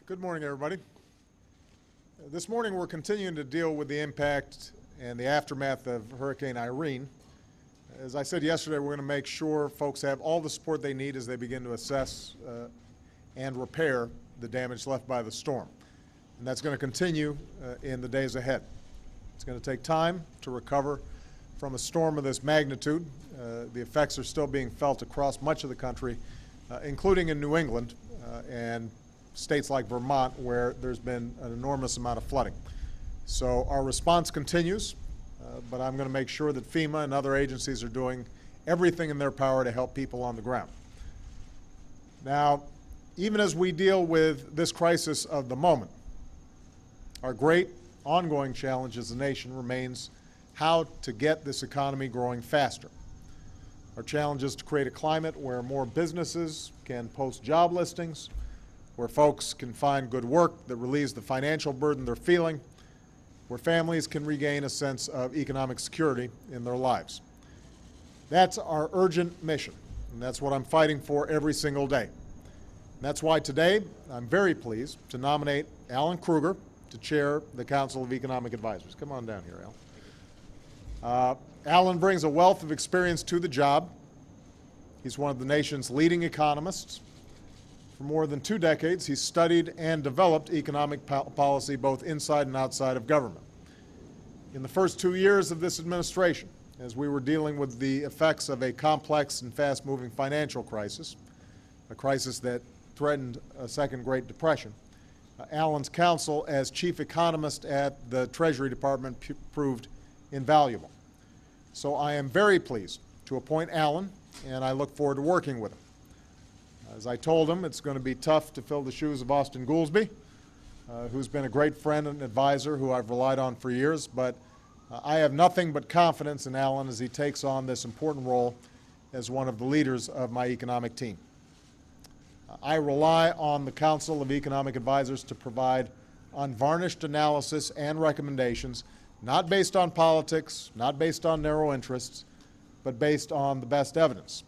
Good morning, everybody. This morning we're continuing to deal with the impact and the aftermath of Hurricane Irene. As I said yesterday, we're going to make sure folks have all the support they need as they begin to assess and repair the damage left by the storm. And that's going to continue in the days ahead. It's going to take time to recover from a storm of this magnitude. The effects are still being felt across much of the country, including in New England and states like Vermont, where there's been an enormous amount of flooding. So our response continues, but I'm going to make sure that FEMA and other agencies are doing everything in their power to help people on the ground. Now, even as we deal with this crisis of the moment, our great ongoing challenge as a nation remains how to get this economy growing faster. Our challenge is to create a climate where more businesses can post job listings, where folks can find good work that relieves the financial burden they're feeling, where families can regain a sense of economic security in their lives. That's our urgent mission, and that's what I'm fighting for every single day. And that's why today I'm very pleased to nominate Alan Krueger to chair the Council of Economic Advisors. Come on down here, Al. Alan brings a wealth of experience to the job. He's one of the nation's leading economists. For more than 2 decades, he's studied and developed economic policy both inside and outside of government. In the first 2 years of this administration, as we were dealing with the effects of a complex and fast-moving financial crisis, a crisis that threatened a second Great Depression, Alan's counsel as chief economist at the Treasury Department proved invaluable. So I am very pleased to appoint Alan, and I look forward to working with him. As I told him, it's going to be tough to fill the shoes of Austin Goolsbee, who's been a great friend and advisor who I've relied on for years, but I have nothing but confidence in Alan as he takes on this important role as one of the leaders of my economic team. I rely on the Council of Economic Advisors to provide unvarnished analysis and recommendations, not based on politics, not based on narrow interests, but based on the best evidence,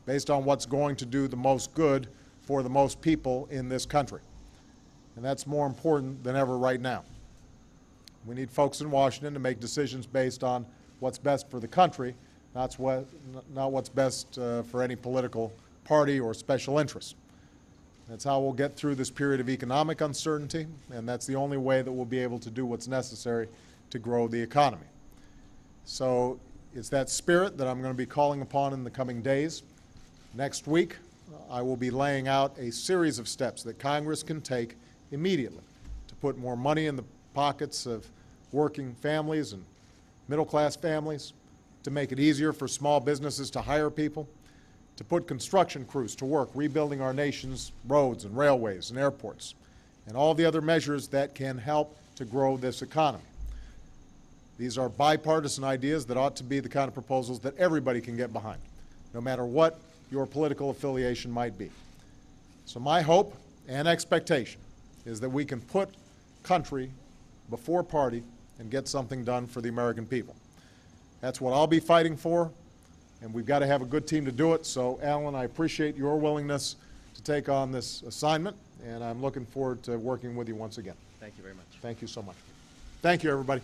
based on what's going to do the most good for the most people in this country. And that's more important than ever right now. We need folks in Washington to make decisions based on what's best for the country, not what's best for any political party or special interest. That's how we'll get through this period of economic uncertainty, and that's the only way that we'll be able to do what's necessary to grow the economy. So it's that spirit that I'm going to be calling upon in the coming days. Next week, I will be laying out a series of steps that Congress can take immediately to put more money in the pockets of working families and middle-class families, to make it easier for small businesses to hire people, to put construction crews to work rebuilding our nation's roads and railways and airports, and all the other measures that can help to grow this economy. These are bipartisan ideas that ought to be the kind of proposals that everybody can get behind, no matter what your political affiliation might be. So my hope and expectation is that we can put country before party and get something done for the American people. That's what I'll be fighting for, and we've got to have a good team to do it. So, Alan, I appreciate your willingness to take on this assignment, and I'm looking forward to working with you once again. Thank you very much. Thank you so much. Thank you, everybody.